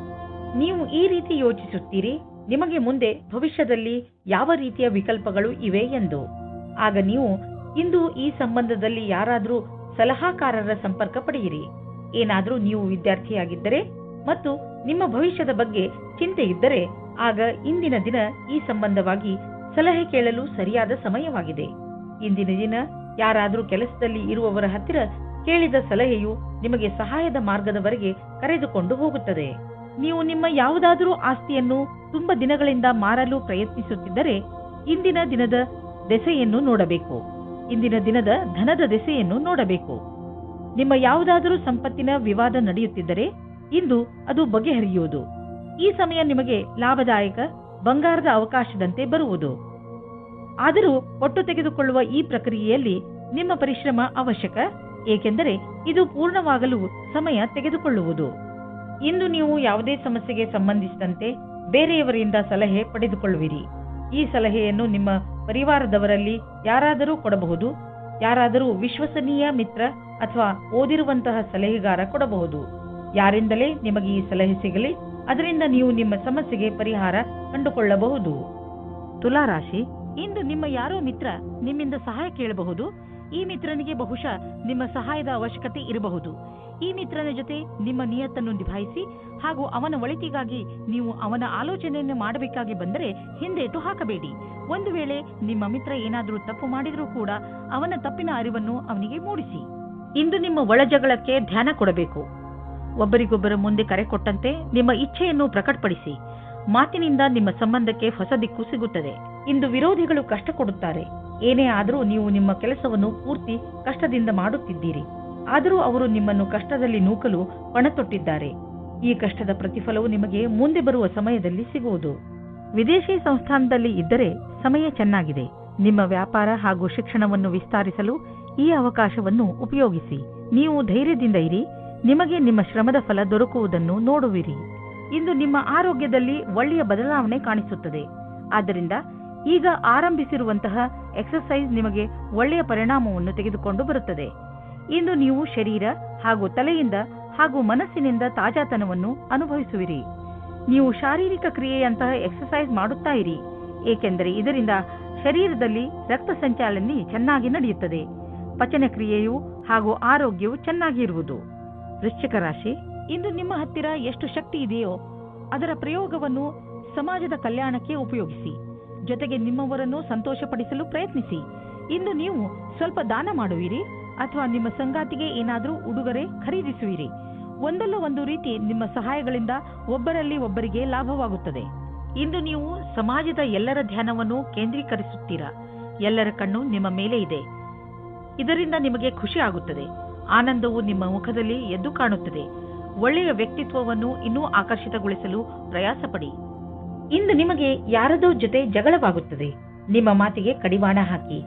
ನೀವು ಈ ರೀತಿ ಯೋಚಿಸುತ್ತೀರಿ, ನಿಮಗೆ ಮುಂದೆ ಭವಿಷ್ಯದಲ್ಲಿ ಯಾವ ರೀತಿಯ ವಿಕಲ್ಪಗಳು ಇವೆ ಎಂದು. ಆಗ ನೀವು ಇಂದು ಈ ಸಂಬಂಧದಲ್ಲಿ ಯಾರಾದರೂ ಸಲಹಾಕಾರರ ಸಂಪರ್ಕ ಪಡೆಯಿರಿ. ಏನಾದರೂ ನೀವು ವಿದ್ಯಾರ್ಥಿಯಾಗಿದ್ದರೆ ಮತ್ತು ನಿಮ್ಮ ಭವಿಷ್ಯದ ಬಗ್ಗೆ ಚಿಂತೆ ಇದ್ದರೆ ಆಗ ಇಂದಿನ ದಿನ ಈ ಸಂಬಂಧವಾಗಿ ಸಲಹೆ ಕೇಳಲು ಸರಿಯಾದ ಸಮಯವಾಗಿದೆ. ಇಂದಿನ ದಿನ ಯಾರಾದರೂ ಕೆಲಸದಲ್ಲಿ ಇರುವವರ ಹತ್ತಿರ ಕೇಳಿದ ಸಲಹೆಯು ನಿಮಗೆ ಸಹಾಯದ ಮಾರ್ಗದವರೆಗೆ ಕರೆದುಕೊಂಡು ಹೋಗುತ್ತದೆ. ನೀವು ನಿಮ್ಮ ಯಾವುದಾದರೂ ಆಸ್ತಿಯನ್ನು ತುಂಬ ದಿನಗಳಿಂದ ಮಾರಲು ಪ್ರಯತ್ನಿಸುತ್ತಿದ್ದರೆ ಇಂದಿನ ದಿನದ ದೆಸೆಯನ್ನು ನೋಡಬೇಕು. ಇಂದಿನ ದಿನದ ಧನದ ದೆಸೆಯನ್ನು ನೋಡಬೇಕು. ನಿಮ್ಮ ಯಾವುದಾದರೂ ಸಂಪತ್ತಿನ ವಿವಾದ ನಡೆಯುತ್ತಿದ್ದರೆ ಇಂದು ಅದು ಬಗೆಹರಿಯುವುದು. ಈ ಸಮಯ ನಿಮಗೆ ಲಾಭದಾಯಕ ಬಂಗಾರದ ಅವಕಾಶದಂತೆ ಬರುವುದು. ಆದರೂ ಒಟ್ಟು ತೆಗೆದುಕೊಳ್ಳುವ ಈ ಪ್ರಕ್ರಿಯೆಯಲ್ಲಿ ನಿಮ್ಮ ಪರಿಶ್ರಮ ಅವಶ್ಯಕ, ಏಕೆಂದರೆ ಇದು ಪೂರ್ಣವಾಗಲು ಸಮಯ ತೆಗೆದುಕೊಳ್ಳುವುದು. ಇಂದು ನೀವು ಯಾವುದೇ ಸಮಸ್ಯೆಗೆ ಸಂಬಂಧಿಸಿದಂತೆ ಬೇರೆಯವರಿಂದ ಸಲಹೆ ಪಡೆದುಕೊಳ್ಳುವಿರಿ. ಈ ಸಲಹೆಯನ್ನು ನಿಮ್ಮ ಪರಿವಾರದವರಲ್ಲಿ ಯಾರಾದರೂ ಕೊಡಬಹುದು. ಯಾರಾದರೂ ವಿಶ್ವಸನೀಯ ಮಿತ್ರ ಅಥವಾ ಓದಿರುವಂತಹ ಸಲಹೆಗಾರ ಕೊಡಬಹುದು. ಯಾರಿಂದಲೇ ನಿಮಗೆ ಈ ಸಲಹೆ ಸಿಗಲಿ, ಅದರಿಂದ ನೀವು ನಿಮ್ಮ ಸಮಸ್ಯೆಗೆ ಪರಿಹಾರ ಕಂಡುಕೊಳ್ಳಬಹುದು. ತುಲಾರಾಶಿ, ಇಂದು ನಿಮ್ಮ ಯಾರೋ ಮಿತ್ರ ನಿಮ್ಮಿಂದ ಸಹಾಯ ಕೇಳಬಹುದು. ಈ ಮಿತ್ರನಿಗೆ ಬಹುಶಃ ನಿಮ್ಮ ಸಹಾಯದ ಅವಶ್ಯಕತೆ ಇರಬಹುದು. ಈ ಮಿತ್ರನ ಜೊತೆ ನಿಮ್ಮ ನಿಯತ್ತನ್ನು ನಿಭಾಯಿಸಿ ಹಾಗೂ ಅವನ ಒಳಿತಿಗಾಗಿ ನೀವು ಅವನ ಆಲೋಚನೆಯನ್ನು ಮಾಡಬೇಕಾಗಿ ಬಂದರೆ ಹಿಂದೇಟು ಹಾಕಬೇಡಿ. ಒಂದು ವೇಳೆ ನಿಮ್ಮ ಮಿತ್ರ ಏನಾದರೂ ತಪ್ಪು ಮಾಡಿದರೂ ಕೂಡ ಅವನ ತಪ್ಪಿನ ಅರಿವನ್ನು ಅವನಿಗೆ ಮೂಡಿಸಿ. ಇಂದು ನಿಮ್ಮ ಒಳಜಗಳಕ್ಕೆ ಧ್ಯಾನ ಕೊಡಬೇಕು. ಒಬ್ಬರಿಗೊಬ್ಬರ ಮುಂದೆ ಕರೆ ಕೊಟ್ಟಂತೆ ನಿಮ್ಮ ಇಚ್ಛೆಯನ್ನು ಪ್ರಕಟಪಡಿಸಿ. ಮಾತಿನಿಂದ ನಿಮ್ಮ ಸಂಬಂಧಕ್ಕೆ ಹೊಸ ದಿಕ್ಕು ಸಿಗುತ್ತದೆ. ಇಂದು ವಿರೋಧಿಗಳು ಕಷ್ಟ ಕೊಡುತ್ತಾರೆ. ಏನೇ ಆದರೂ ನೀವು ನಿಮ್ಮ ಕೆಲಸವನ್ನು ಪೂರ್ತಿ ಕಷ್ಟದಿಂದ ಮಾಡುತ್ತಿದ್ದೀರಿ. ಆದರೂ ಅವರು ನಿಮ್ಮನ್ನು ಕಷ್ಟದಲ್ಲಿ ನೂಕಲು ಪಣತೊಟ್ಟಿದ್ದಾರೆ. ಈ ಕಷ್ಟದ ಪ್ರತಿಫಲವು ನಿಮಗೆ ಮುಂದೆ ಬರುವ ಸಮಯದಲ್ಲಿ ಸಿಗುವುದು. ವಿದೇಶಿ ಸಂಸ್ಥಾನದಲ್ಲಿ ಇದ್ದರೆ ಸಮಯ ಚೆನ್ನಾಗಿದೆ. ನಿಮ್ಮ ವ್ಯಾಪಾರ ಹಾಗೂ ಶಿಕ್ಷಣವನ್ನು ವಿಸ್ತರಿಸಲು ಈ ಅವಕಾಶವನ್ನು ಉಪಯೋಗಿಸಿ. ನೀವು ಧೈರ್ಯದಿಂದ ಇರಿ. ನಿಮಗೆ ನಿಮ್ಮ ಶ್ರಮದ ಫಲ ದೊರಕುವುದನ್ನು ನೋಡುವಿರಿ. ಇಂದು ನಿಮ್ಮ ಆರೋಗ್ಯದಲ್ಲಿ ಒಳ್ಳೆಯ ಬದಲಾವಣೆ ಕಾಣಿಸುತ್ತದೆ. ಆದ್ದರಿಂದ ಈಗ ಆರಂಭಿಸಿರುವಂತಹ ಎಕ್ಸರ್ಸೈಸ್ ನಿಮಗೆ ಒಳ್ಳೆಯ ಪರಿಣಾಮವನ್ನು ತೆಗೆದುಕೊಂಡು ಬರುತ್ತದೆ. ಇಂದು ನೀವು ಶರೀರ ಹಾಗೂ ತಲೆಯಿಂದ ಹಾಗೂ ಮನಸ್ಸಿನಿಂದ ತಾಜಾತನವನ್ನು ಅನುಭವಿಸುವಿರಿ. ನೀವು ಶಾರೀರಿಕ ಕ್ರಿಯೆಯಂತಹ ಎಕ್ಸರ್ಸೈಸ್ ಮಾಡುತ್ತಾ ಇರಿ, ಏಕೆಂದರೆ ಇದರಿಂದ ಶರೀರದಲ್ಲಿ ರಕ್ತ ಸಂಚಾಲನೆ ಚೆನ್ನಾಗಿ ನಡೆಯುತ್ತದೆ. ಪಚನ ಕ್ರಿಯೆಯು ಹಾಗೂ ಆರೋಗ್ಯವು ಚೆನ್ನಾಗಿ ಇರುವುದು. ವೃಶ್ಚಿಕ ರಾಶಿ, ಇಂದು ನಿಮ್ಮ ಹತ್ತಿರ ಎಷ್ಟು ಶಕ್ತಿ ಇದೆಯೋ ಅದರ ಪ್ರಯೋಗವನ್ನು ಸಮಾಜದ ಕಲ್ಯಾಣಕ್ಕೆ ಉಪಯೋಗಿಸಿ. ಜೊತೆಗೆ ನಿಮ್ಮವರನ್ನು ಸಂತೋಷಪಡಿಸಲು ಪ್ರಯತ್ನಿಸಿ. ಇಂದು ನೀವು ಸ್ವಲ್ಪ ದಾನ ಮಾಡುವಿರಿ ಅಥವಾ ನಿಮ್ಮ ಸಂಗಾತಿಗೆ ಏನಾದರೂ ಉಡುಗೊರೆ ಖರೀದಿಸುವಿರಿ. ಒಂದಲ್ಲ ಒಂದು ರೀತಿ ನಿಮ್ಮ ಸಹಾಯಗಳಿಂದ ಒಬ್ಬರಲ್ಲಿ ಒಬ್ಬರಿಗೆ ಲಾಭವಾಗುತ್ತದೆ. ಇಂದು ನೀವು ಸಮಾಜದ ಎಲ್ಲರ ಧ್ಯಾನವನ್ನು ಕೇಂದ್ರೀಕರಿಸುತ್ತೀರಾ. ಎಲ್ಲರ ಕಣ್ಣು ನಿಮ್ಮ ಮೇಲೆ ಇದೆ. ಇದರಿಂದ ನಿಮಗೆ ಖುಷಿ ಆಗುತ್ತದೆ. ಆನಂದವು ನಿಮ್ಮ ಮುಖದಲ್ಲಿ ಎದ್ದು ಕಾಣುತ್ತದೆ. ಒಳ್ಳೆಯ ವ್ಯಕ್ತಿತ್ವವನ್ನು ಇನ್ನೂ ಆಕರ್ಷಿತಗೊಳಿಸಲು ಪ್ರಯಾಸ ಪಡಿ. ಇಂದು ನಿಮಗೆ ಯಾರದೋ ಜೊತೆ ಜಗಳವಾಗುತ್ತದೆ. ನಿಮ್ಮ ಮಾತಿಗೆ ಕಡಿವಾಣ ಹಾಕಿ.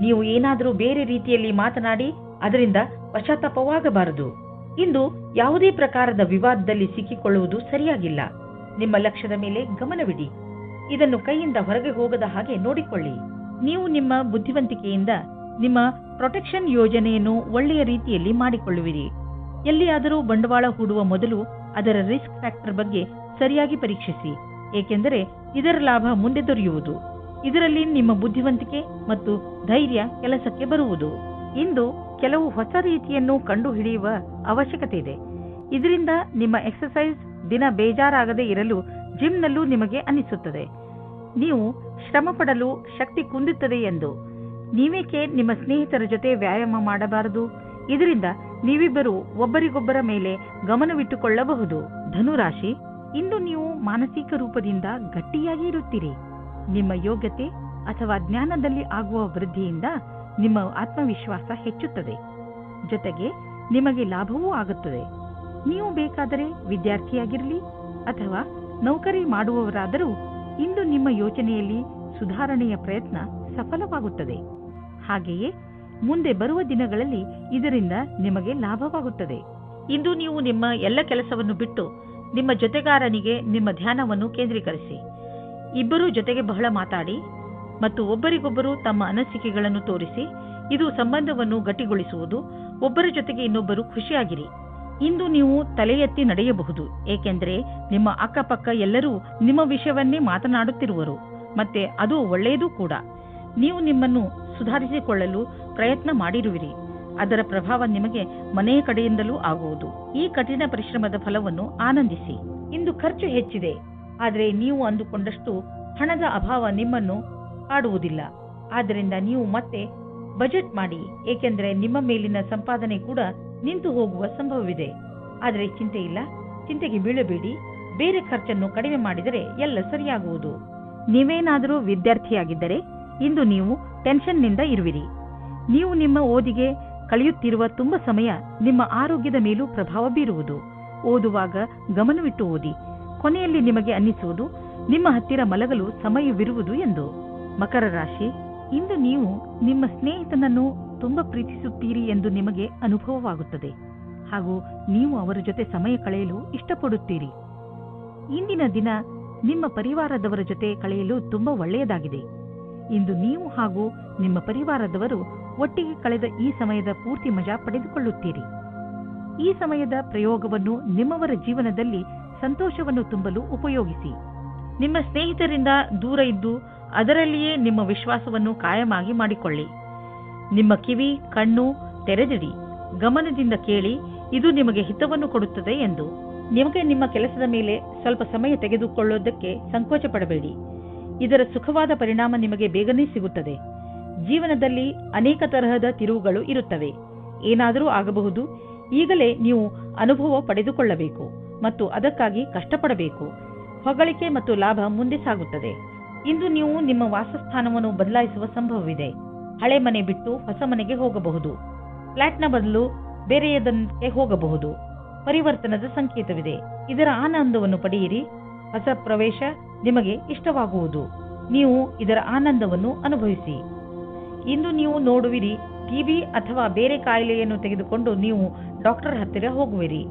ನೀವು ಏನಾದರೂ ಬೇರೆ ರೀತಿಯಲ್ಲಿ ಮಾತನಾಡಿ ಅದರಿಂದ ಪಶ್ಚಾತ್ತಾಪವಾಗಬಾರದು. ಇಂದು ಯಾವುದೇ ಪ್ರಕಾರದ ವಿವಾದದಲ್ಲಿ ಸಿಕ್ಕಿಕೊಳ್ಳುವುದು ಸರಿಯಾಗಿಲ್ಲ. ನಿಮ್ಮ ಲಕ್ಷ್ಯದ ಮೇಲೆ ಗಮನವಿಡಿ. ಇದನ್ನು ಕೈಯಿಂದ ಹೊರಗೆ ಹೋಗದ ಹಾಗೆ ನೋಡಿಕೊಳ್ಳಿ. ನೀವು ನಿಮ್ಮ ಬುದ್ಧಿವಂತಿಕೆಯಿಂದ ನಿಮ್ಮ ಪ್ರೊಟೆಕ್ಷನ್ ಯೋಜನೆಯನ್ನು ಒಳ್ಳೆಯ ರೀತಿಯಲ್ಲಿ ಮಾಡಿಕೊಳ್ಳುವಿರಿ. ಎಲ್ಲಿಯಾದರೂ ಬಂಡವಾಳ ಹೂಡುವ ಮೊದಲು ಅದರ ರಿಸ್ಕ್ ಫ್ಯಾಕ್ಟರ್ ಬಗ್ಗೆ ಸರಿಯಾಗಿ ಪರೀಕ್ಷಿಸಿ, ಏಕೆಂದರೆ ಇದರ ಲಾಭ ಮುಂದೆ ದೊರೆಯುವುದು. ಇದರಲ್ಲಿ ನಿಮ್ಮ ಬುದ್ಧಿವಂತಿಕೆ ಮತ್ತು ಧೈರ್ಯ ಕೆಲಸಕ್ಕೆ ಬರುವುದು. ಇಂದು ಕೆಲವು ಹೊಸ ರೀತಿಯನ್ನು ಕಂಡುಹಿಡಿಯುವ ಅವಶ್ಯಕತೆ ಇದೆ. ಇದರಿಂದ ನಿಮ್ಮ ಎಕ್ಸರ್ಸೈಸ್ ದಿನ ಬೇಜಾರಾಗದೇ ಇರಲು ಜಿಮ್ನಲ್ಲೂ ನಿಮಗೆ ಅನಿಸುತ್ತದೆ. ನೀವು ಶ್ರಮ ಪಡಲು ಶಕ್ತಿ ಕುಂದುತ್ತದೆ ಎಂದು ನೀವೇಕೆ ನಿಮ್ಮ ಸ್ನೇಹಿತರ ಜೊತೆ ವ್ಯಾಯಾಮ ಮಾಡಬಾರದು? ಇದರಿಂದ ನೀವಿಬ್ಬರು ಒಬ್ಬರಿಗೊಬ್ಬರ ಮೇಲೆ ಗಮನವಿಟ್ಟುಕೊಳ್ಳಬಹುದು. ಧನುರಾಶಿ, ಇಂದು ನೀವು ಮಾನಸಿಕ ರೂಪದಿಂದ ಗಟ್ಟಿಯಾಗಿ ಇರುತ್ತೀರಿ. ನಿಮ್ಮ ಯೋಗ್ಯತೆ ಅಥವಾ ಜ್ಞಾನದಲ್ಲಿ ಆಗುವ ವೃದ್ಧಿಯಿಂದ ನಿಮ್ಮ ಆತ್ಮವಿಶ್ವಾಸ ಹೆಚ್ಚುತ್ತದೆ. ಜೊತೆಗೆ ನಿಮಗೆ ಲಾಭವೂ ಆಗುತ್ತದೆ. ನೀವು ಬೇಕಾದರೆ ವಿದ್ಯಾರ್ಥಿಯಾಗಿರಲಿ ಅಥವಾ ನೌಕರಿ ಮಾಡುವವರಾದರೂ ಇಂದು ನಿಮ್ಮ ಯೋಚನೆಯಲ್ಲಿ ಸುಧಾರಣೆಯ ಪ್ರಯತ್ನ ಸಫಲವಾಗುತ್ತದೆ. ಹಾಗೆಯೇ ಮುಂದೆ ಬರುವ ದಿನಗಳಲ್ಲಿ ಇದರಿಂದ ನಿಮಗೆ ಲಾಭವಾಗುತ್ತದೆ. ಇಂದು ನೀವು ನಿಮ್ಮ ಎಲ್ಲ ಕೆಲಸವನ್ನು ಬಿಟ್ಟು ನಿಮ್ಮ ಜೊತೆಗಾರನಿಗೆ ನಿಮ್ಮ ಧ್ಯಾನವನ್ನು ಕೇಂದ್ರೀಕರಿಸಿ. ಇಬ್ಬರೂ ಜೊತೆಗೆ ಬಹಳ ಮಾತಾಡಿ ಮತ್ತು ಒಬ್ಬರಿಗೊಬ್ಬರು ತಮ್ಮ ಅನಿಸಿಕೆಗಳನ್ನು ತೋರಿಸಿ. ಇದು ಸಂಬಂಧವನ್ನು ಗಟ್ಟಿಗೊಳಿಸುವುದು. ಒಬ್ಬರ ಜೊತೆಗೆ ಇನ್ನೊಬ್ಬರು ಖುಷಿಯಾಗಿರಿ. ಇಂದು ನೀವು ತಲೆ ಎತ್ತಿ ನಡೆಯಬಹುದು, ಏಕೆಂದರೆ ನಿಮ್ಮ ಅಕ್ಕಪಕ್ಕ ಎಲ್ಲರೂ ನಿಮ್ಮ ವಿಷಯವನ್ನೇ ಮಾತನಾಡುತ್ತಿರುವರು. ಮತ್ತೆ ಅದು ಒಳ್ಳೆಯದೂ ಕೂಡ. ನೀವು ನಿಮ್ಮನ್ನು ಸುಧಾರಿಸಿಕೊಳ್ಳಲು ಪ್ರಯತ್ನ ಮಾಡಿರುವಿರಿ. ಅದರ ಪ್ರಭಾವ ನಿಮಗೆ ಮನೆಯ ಕಡೆಯಿಂದಲೂ ಆಗುವುದು. ಈ ಕಠಿಣ ಪರಿಶ್ರಮದ ಫಲವನ್ನು ಆನಂದಿಸಿ. ಇಂದು ಖರ್ಚು ಹೆಚ್ಚಿದೆ, ಆದರೆ ನೀವು ಅಂದುಕೊಂಡಷ್ಟು ಹಣದ ಅಭಾವ ನಿಮ್ಮನ್ನು ಕಾಡುವುದಿಲ್ಲ. ಆದ್ದರಿಂದ ನೀವು ಮತ್ತೆ ಬಜೆಟ್ ಮಾಡಿ, ಏಕೆಂದರೆ ನಿಮ್ಮ ಮೇಲಿನ ಸಂಪಾದನೆ ಕೂಡ ನಿಂತು ಹೋಗುವ ಸಂಭವವಿದೆ. ಆದರೆ ಚಿಂತೆ ಇಲ್ಲ, ಚಿಂತೆಗೆ ಬೀಳಬೇಡಿ. ಬೇರೆ ಖರ್ಚನ್ನು ಕಡಿಮೆ ಮಾಡಿದರೆ ಎಲ್ಲ ಸರಿಯಾಗುವುದು. ನೀವೇನಾದರೂ ವಿದ್ಯಾರ್ಥಿಯಾಗಿದ್ದರೆ ಇಂದು ನೀವು ಟೆನ್ಷನ್ನಿಂದ ಇರುವಿರಿ. ನೀವು ನಿಮ್ಮ ಓದಿಗೆ ಕಳೆಯುತ್ತಿರುವ ತುಂಬ ಸಮಯ ನಿಮ್ಮ ಆರೋಗ್ಯದ ಮೇಲೂ ಪ್ರಭಾವ ಬೀರುವುದು. ಓದುವಾಗ ಗಮನವಿಟ್ಟು ಓದಿ. ಕೊನೆಯಲ್ಲಿ ನಿಮಗೆ ಅನ್ನಿಸುವುದು ನಿಮ್ಮ ಹತ್ತಿರ ಮಲಗಲು ಸಮಯವಿರುವುದು ಎಂದು. ಮಕರ ರಾಶಿ, ಇಂದು ನೀವು ನಿಮ್ಮ ಸ್ನೇಹಿತನನ್ನು ತುಂಬ ಪ್ರೀತಿಸುತ್ತೀರಿ ಎಂದು ನಿಮಗೆ ಅನುಭವವಾಗುತ್ತದೆ ಹಾಗೂ ನೀವು ಅವರ ಜೊತೆ ಸಮಯ ಕಳೆಯಲು ಇಷ್ಟಪಡುತ್ತೀರಿ. ಇಂದಿನ ದಿನ ನಿಮ್ಮ ಪರಿವಾರದವರ ಜೊತೆ ಕಳೆಯಲು ತುಂಬ ಒಳ್ಳೆಯದಾಗಿದೆ. ಇಂದು ನೀವು ಹಾಗೂ ನಿಮ್ಮ ಪರಿವಾರದವರು ಒಟ್ಟಿಗೆ ಕಳೆದ ಈ ಸಮಯದ ಪೂರ್ತಿ ಮಜಾ ಪಡೆದುಕೊಳ್ಳುತ್ತೀರಿ. ಈ ಸಮಯದ ಪ್ರಯೋಗವನ್ನು ನಿಮ್ಮವರ ಜೀವನದಲ್ಲಿ ಸಂತೋಷವನ್ನು ತುಂಬಲು ಉಪಯೋಗಿಸಿ. ನಿಮ್ಮ ಸ್ನೇಹಿತರಿಂದ ದೂರ ಇದ್ದು ಅದರಲ್ಲಿಯೇ ನಿಮ್ಮ ವಿಶ್ವಾಸವನ್ನು ಕಾಯಮಾಗಿ ಮಾಡಿಕೊಳ್ಳಿ. ನಿಮ್ಮ ಕಿವಿ ಕಣ್ಣು ತೆರೆದಿಡಿ, ಗಮನದಿಂದ ಕೇಳಿ, ಇದು ನಿಮಗೆ ಹಿತವನ್ನು ಕೊಡುತ್ತದೆ ಎಂದು. ನಿಮಗೆ ನಿಮ್ಮ ಕೆಲಸದ ಮೇಲೆ ಸ್ವಲ್ಪ ಸಮಯ ತೆಗೆದುಕೊಳ್ಳೋದಕ್ಕೆ ಸಂಕೋಚ ಪಡಬೇಡಿ. ಇದರ ಸುಖವಾದ ಪರಿಣಾಮ ನಿಮಗೆ ಬೇಗನೆ ಸಿಗುತ್ತದೆ. ಜೀವನದಲ್ಲಿ ಅನೇಕ ತರಹದ ತಿರುವುಗಳು ಇರುತ್ತವೆ. ಏನಾದರೂ ಆಗಬಹುದು. ಈಗಲೇ ನೀವು ಅನುಭವ ಪಡೆದುಕೊಳ್ಳಬೇಕು ಮತ್ತು ಅದಕ್ಕಾಗಿ ಕಷ್ಟಪಡಬೇಕು. ಹೊಗಳಿಕೆ ಮತ್ತು ಲಾಭ ಮುಂದೆ ಸಾಗುತ್ತದೆ. ಇಂದು ನೀವು ನಿಮ್ಮ ವಾಸಸ್ಥಾನವನ್ನು ಬದಲಾಯಿಸುವ ಸಂಭವವಿದೆ. ಹಳೆ ಮನೆ ಬಿಟ್ಟು ಹೊಸ ಮನೆಗೆ ಹೋಗಬಹುದು. ಫ್ಲಾಟ್ನ ಬದಲು ಬೇರೆಯದಕ್ಕೆ ಹೋಗಬಹುದು. ಪರಿವರ್ತನದ ಸಂಕೇತವಿದೆ. ಇದರ ಆನಂದವನ್ನು ಪಡೆಯಿರಿ. ಹೊಸ ಪ್ರವೇಶ ನಿಮಗೆ ಇಷ್ಟವಾಗುವುದು. ನೀವು ಇದರ ಆನಂದವನ್ನು ಅನುಭವಿಸಿ. ಇಂದು ನೀವು ನೋಡುವಿರಿ, ಟಿಬಿ ಅಥವಾ ಬೇರೆ ಕಾಯಿಲೆಯನ್ನು ತೆಗೆದುಕೊಂಡು ನೀವು ಡಾಕ್ಟರ್ ಹತ್ತಿರ ಹೋಗುವಿರಿ.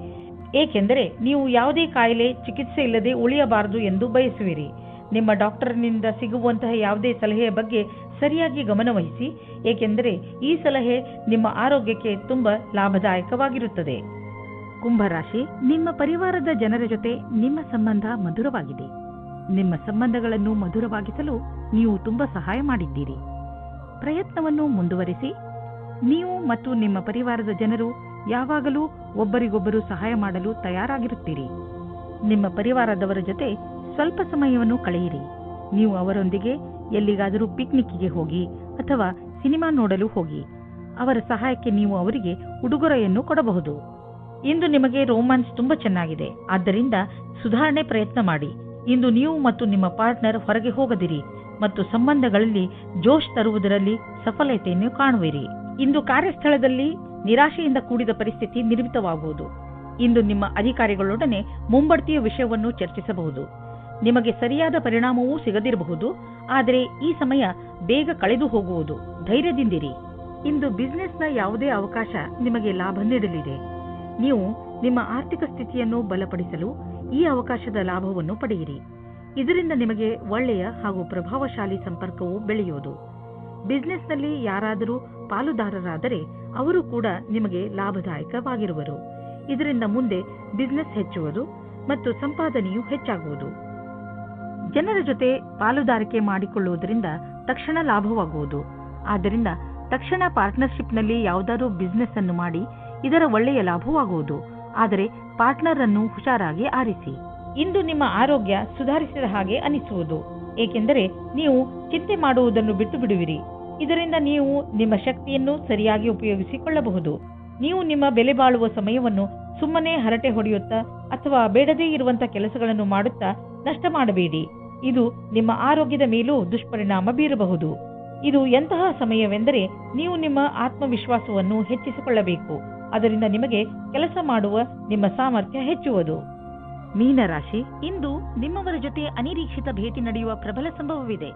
ಏಕೆಂದರೆ ನೀವು ಯಾವುದೇ ಕಾಯಿಲೆ ಚಿಕಿತ್ಸೆ ಇಲ್ಲದೆ ಉಳಿಯಬಾರದು ಎಂದು ಬಯಸುವಿರಿ. ನಿಮ್ಮ ಡಾಕ್ಟರ್ನಿಂದ ಸಿಗುವಂತಹ ಯಾವುದೇ ಸಲಹೆಯ ಬಗ್ಗೆ ಸರಿಯಾಗಿ ಗಮನವಹಿಸಿ, ಏಕೆಂದರೆ ಈ ಸಲಹೆ ನಿಮ್ಮ ಆರೋಗ್ಯಕ್ಕೆ ತುಂಬ ಲಾಭದಾಯಕವಾಗಿರುತ್ತದೆ. ಕುಂಭರಾಶಿ, ನಿಮ್ಮ ಪರಿವಾರದ ಜನರ ಜೊತೆ ನಿಮ್ಮ ಸಂಬಂಧ ಮಧುರವಾಗಿದೆ. ನಿಮ್ಮ ಸಂಬಂಧಗಳನ್ನು ಮಧುರವಾಗಿಸಲು ನೀವು ತುಂಬ ಸಹಾಯ ಮಾಡಿದ್ದೀರಿ. ಪ್ರಯತ್ನವನ್ನು ಮುಂದುವರಿಸಿ. ನೀವು ಮತ್ತು ನಿಮ್ಮ ಪರಿವಾರದ ಜನರು ಯಾವಾಗಲೂ ಒಬ್ಬರಿಗೊಬ್ಬರು ಸಹಾಯ ಮಾಡಲು ತಯಾರಾಗಿರುತ್ತೀರಿ. ನಿಮ್ಮ ಪರಿವಾರದವರ ಜೊತೆ ಸ್ವಲ್ಪ ಸಮಯವನ್ನು ಕಳೆಯಿರಿ. ನೀವು ಅವರೊಂದಿಗೆ ಎಲ್ಲಿಗಾದರೂ ಪಿಕ್ನಿಕ್ಗೆ ಹೋಗಿ ಅಥವಾ ಸಿನಿಮಾ ನೋಡಲು ಹೋಗಿ. ಅವರ ಸಹಾಯಕ್ಕೆ ನೀವು ಅವರಿಗೆ ಉಡುಗೊರೆಯನ್ನು ಕೊಡಬಹುದು. ಇಂದು ನಿಮಗೆ ರೋಮ್ಯಾನ್ಸ್ ತುಂಬ ಚೆನ್ನಾಗಿದೆ, ಆದ್ದರಿಂದ ಸುಧಾರಣೆ ಪ್ರಯತ್ನ ಮಾಡಿ. ಇಂದು ನೀವು ಮತ್ತು ನಿಮ್ಮ ಪಾರ್ಟ್ನರ್ ಹೊರಗೆ ಹೋಗದಿರಿ ಮತ್ತು ಸಂಬಂಧಗಳಲ್ಲಿ ಜೋಶ್ ತರುವುದರಲ್ಲಿ ಸಫಲತೆಯನ್ನು ಕಾಣುವಿರಿ. ಇಂದು ಕಾರ್ಯಸ್ಥಳದಲ್ಲಿ ನಿರಾಶೆಯಿಂದ ಕೂಡಿದ ಪರಿಸ್ಥಿತಿ ನಿರ್ಮಿತವಾಗುವುದು. ಇಂದು ನಿಮ್ಮ ಅಧಿಕಾರಿಗಳೊಡನೆ ಮುಂಬಡ್ತಿಯ ವಿಷಯವನ್ನು ಚರ್ಚಿಸಬಹುದು. ನಿಮಗೆ ಸರಿಯಾದ ಪರಿಣಾಮವೂ ಸಿಗದಿರಬಹುದು, ಆದರೆ ಈ ಸಮಯ ಬೇಗ ಕಳೆದು ಹೋಗುವುದು. ಧೈರ್ಯದಿಂದಿರಿ. ಇಂದು ಬಿಸಿನೆಸ್ನ ಯಾವುದೇ ಅವಕಾಶ ನಿಮಗೆ ಲಾಭ ನೀಡಲಿದೆ. ನೀವು ನಿಮ್ಮ ಆರ್ಥಿಕ ಸ್ಥಿತಿಯನ್ನು ಬಲಪಡಿಸಲು ಈ ಅವಕಾಶದ ಲಾಭವನ್ನು ಪಡೆಯಿರಿ. ಇದರಿಂದ ನಿಮಗೆ ಒಳ್ಳೆಯ ಹಾಗೂ ಪ್ರಭಾವಶಾಲಿ ಸಂಪರ್ಕವು ಬೆಳೆಯುವುದು. ಬಿಸಿನೆಸ್ನಲ್ಲಿ ಯಾರಾದರೂ ಪಾಲುದಾರರಾದರೆ ಅವರು ಕೂಡ ನಿಮಗೆ ಲಾಭದಾಯಕವಾಗಿರುವರು. ಇದರಿಂದ ಮುಂದೆ ಬಿಸಿನೆಸ್ ಹೆಚ್ಚುವುದು ಮತ್ತು ಸಂಪಾದನೆಯು ಹೆಚ್ಚಾಗುವುದು. ಜನರ ಜೊತೆ ಪಾಲುದಾರಿಕೆ ಮಾಡಿಕೊಳ್ಳುವುದರಿಂದ ತಕ್ಷಣ ಲಾಭವಾಗುವುದು. ಆದ್ದರಿಂದ ತಕ್ಷಣ ಪಾರ್ಟ್ನರ್ಶಿಪ್ನಲ್ಲಿ ಯಾವುದಾದ್ರೂ ಬಿಸಿನೆಸ್ ಅನ್ನು ಮಾಡಿ ಇದರ ಒಳ್ಳೆಯ ಲಾಭವಾಗುವುದು. ಆದರೆ ಪಾರ್ಟ್ನರ್ ಅನ್ನು ಹುಷಾರಾಗಿ ಆರಿಸಿ. ಇಂದು ನಿಮ್ಮ ಆರೋಗ್ಯ ಸುಧಾರಿಸಿದ ಹಾಗೆ ಅನಿಸುವುದು, ಏಕೆಂದರೆ ನೀವು ಚಿಂತೆ ಮಾಡುವುದನ್ನು ಬಿಟ್ಟು ಬಿಡುವಿರಿ. ಇದರಿಂದ ನೀವು ನಿಮ್ಮ ಶಕ್ತಿಯನ್ನು ಸರಿಯಾಗಿ ಉಪಯೋಗಿಸಿಕೊಳ್ಳಬಹುದು. ನೀವು ನಿಮ್ಮ ಬೆಲೆ ಬಾಳುವ ಸಮಯವನ್ನು ಸುಮ್ಮನೆ ಹರಟೆ ಹೊಡೆಯುತ್ತಾ ಅಥವಾ ಬೇಡದೇ ಇರುವಂತಹ ಕೆಲಸಗಳನ್ನು ಮಾಡುತ್ತಾ ನಷ್ಟ ಮಾಡಬೇಡಿ. ಇದು ನಿಮ್ಮ ಆರೋಗ್ಯದ ಮೇಲೂ ದುಷ್ಪರಿಣಾಮ ಬೀರಬಹುದು. ಇದು ಎಂತಹ ಸಮಯವೆಂದರೆ ನೀವು ನಿಮ್ಮ ಆತ್ಮವಿಶ್ವಾಸವನ್ನು ಹೆಚ್ಚಿಸಿಕೊಳ್ಳಬೇಕು. ಅದರಿಂದ ನಿಮಗೆ ಕೆಲಸ ಮಾಡುವ ನಿಮ್ಮ ಸಾಮರ್ಥ್ಯ ಹೆಚ್ಚುವುದು. ಮೀನರಾಶಿ, ಇಂದು ನಿಮ್ಮವರ ಜೊತೆ ಅನಿರೀಕ್ಷಿತ ಭೇಟಿ ನಡೆಯುವ ಪ್ರಬಲ ಸಂಭವವಿದೆ.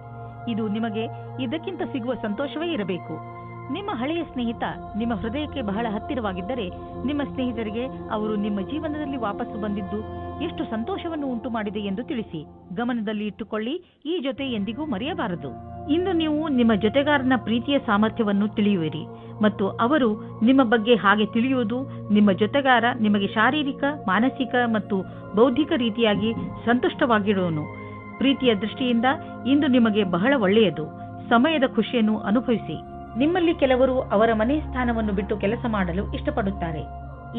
ಇದು ನಿಮಗೆ ಇದಕ್ಕಿಂತ ಸಿಗುವ ಸಂತೋಷವೇ ಇರಬೇಕು. ನಿಮ್ಮ ಹಳೆಯ ಸ್ನೇಹಿತ ನಿಮ್ಮ ಹೃದಯಕ್ಕೆ ಬಹಳ ಹತ್ತಿರವಾಗಿದ್ದರೆ ನಿಮ್ಮ ಸ್ನೇಹಿತರಿಗೆ ಅವರು ನಿಮ್ಮ ಜೀವನದಲ್ಲಿ ವಾಪಸ್ಸು ಬಂದಿದ್ದು ಎಷ್ಟು ಸಂತೋಷವನ್ನು ಉಂಟು ಮಾಡಿದೆ ಎಂದು ತಿಳಿಸಿ. ಗಮನದಲ್ಲಿ ಇಟ್ಟುಕೊಳ್ಳಿ, ಈ ಜೊತೆ ಎಂದಿಗೂ ಮರೆಯಬಾರದು. ಇಂದು ನೀವು ನಿಮ್ಮ ಜೊತೆಗಾರನ ಪ್ರೀತಿಯ ಸಾಮರ್ಥ್ಯವನ್ನು ತಿಳಿಯುವಿರಿ ಮತ್ತು ಅವರು ನಿಮ್ಮ ಬಗ್ಗೆ ಹಾಗೆ ತಿಳಿಯುವುದು. ನಿಮ್ಮ ಜೊತೆಗಾರ ನಿಮಗೆ ಶಾರೀರಿಕ, ಮಾನಸಿಕ ಮತ್ತು ಬೌದ್ಧಿಕ ರೀತಿಯಾಗಿ ಸಂತುಷ್ಟವಾಗಿರುವನು. ಪ್ರೀತಿಯ ದೃಷ್ಟಿಯಿಂದ ಇಂದು ನಿಮಗೆ ಬಹಳ ಒಳ್ಳೆಯದು. ಸಮಯದ ಖುಷಿಯನ್ನು ಅನುಭವಿಸಿ. ನಿಮ್ಮಲ್ಲಿ ಕೆಲವರು ಅವರ ಮನೆ ಸ್ಥಾನವನ್ನು ಬಿಟ್ಟು ಕೆಲಸ ಮಾಡಲು ಇಷ್ಟಪಡುತ್ತಾರೆ.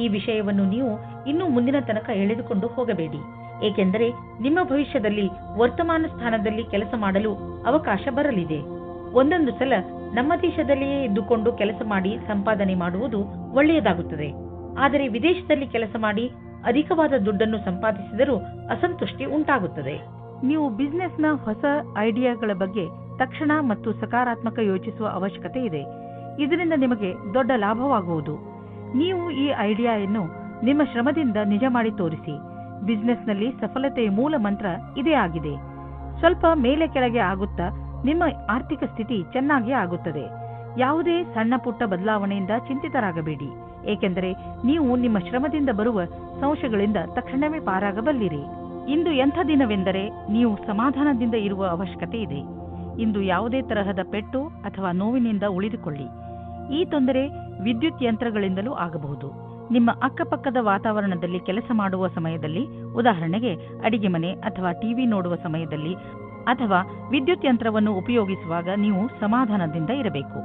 ಈ ವಿಷಯವನ್ನು ನೀವು ಇನ್ನೂ ಮುಂದಿನ ತನಕ ಎಳೆದುಕೊಂಡು ಹೋಗಬೇಡಿ, ಏಕೆಂದರೆ ನಿಮ್ಮ ಭವಿಷ್ಯದಲ್ಲಿ ವರ್ತಮಾನ ಸ್ಥಾನದಲ್ಲಿ ಕೆಲಸ ಮಾಡಲು ಅವಕಾಶ ಬರಲಿದೆ. ಒಂದೊಂದು ಸಲ ನಮ್ಮ ದೇಶದಲ್ಲಿಯೇ ಇದ್ದುಕೊಂಡು ಕೆಲಸ ಮಾಡಿ ಸಂಪಾದನೆ ಮಾಡುವುದು ಒಳ್ಳೆಯದಾಗುತ್ತದೆ. ಆದರೆ ವಿದೇಶದಲ್ಲಿ ಕೆಲಸ ಮಾಡಿ ಅಧಿಕವಾದ ದುಡ್ಡನ್ನು ಸಂಪಾದಿಸಿದರೂ ಅಸಂತುಷ್ಟಿ ಉಂಟಾಗುತ್ತದೆ. ನೀವು ಬಿಸಿನೆಸ್ನ ಹೊಸ ಐಡಿಯಾಗಳ ಬಗ್ಗೆ ತಕ್ಷಣ ಮತ್ತು ಸಕಾರಾತ್ಮಕ ಯೋಚಿಸುವ ಅವಶ್ಯಕತೆ ಇದೆ. ಇದರಿಂದ ನಿಮಗೆ ದೊಡ್ಡ ಲಾಭವಾಗುವುದು. ನೀವು ಈ ಐಡಿಯಾವನ್ನು ನಿಮ್ಮ ಶ್ರಮದಿಂದ ನಿಜ ಮಾಡಿ ತೋರಿಸಿ. ಬಿಸಿನೆಸ್ನಲ್ಲಿ ಸಫಲತೆಯ ಮೂಲ ಮಂತ್ರ ಇದೇ ಆಗಿದೆ. ಸ್ವಲ್ಪ ಮೇಲೆ ಕೆಳಗೆ ಆಗುತ್ತಾ ನಿಮ್ಮ ಆರ್ಥಿಕ ಸ್ಥಿತಿ ಚೆನ್ನಾಗಿ ಆಗುತ್ತದೆ. ಯಾವುದೇ ಸಣ್ಣ ಪುಟ್ಟ ಬದಲಾವಣೆಯಿಂದ ಚಿಂತಿತರಾಗಬೇಡಿ, ಏಕೆಂದರೆ ನೀವು ನಿಮ್ಮ ಶ್ರಮದಿಂದ ಬರುವ ಸಂಶಯಗಳಿಂದ ತಕ್ಷಣವೇ ಪಾರಾಗಬಲ್ಲಿರಿ. ಇಂದು ಎಂಥ ದಿನವೆಂದರೆ ನೀವು ಸಮಾಧಾನದಿಂದ ಇರುವ ಅವಶ್ಯಕತೆ ಇದೆ. ಇಂದು ಯಾವುದೇ ತರಹದ ಪೆಟ್ಟು ಅಥವಾ ನೋವಿನಿಂದ ಉಳಿದುಕೊಳ್ಳಿ. ಈ ತೊಂದರೆ ವಿದ್ಯುತ್ ಯಂತ್ರಗಳಿಂದಲೂ ಆಗಬಹುದು. ನಿಮ್ಮ ಅಕ್ಕಪಕ್ಕದ ವಾತಾವರಣದಲ್ಲಿ ಕೆಲಸ ಮಾಡುವ ಸಮಯದಲ್ಲಿ, ಉದಾಹರಣೆಗೆ ಅಡಿಗೆ ಮನೆ ಅಥವಾ ಟಿವಿ ನೋಡುವ ಸಮಯದಲ್ಲಿ ಅಥವಾ ವಿದ್ಯುತ್ ಯಂತ್ರವನ್ನು ಉಪಯೋಗಿಸುವಾಗ ನೀವು ಸಮಾಧಾನದಿಂದ ಇರಬೇಕು.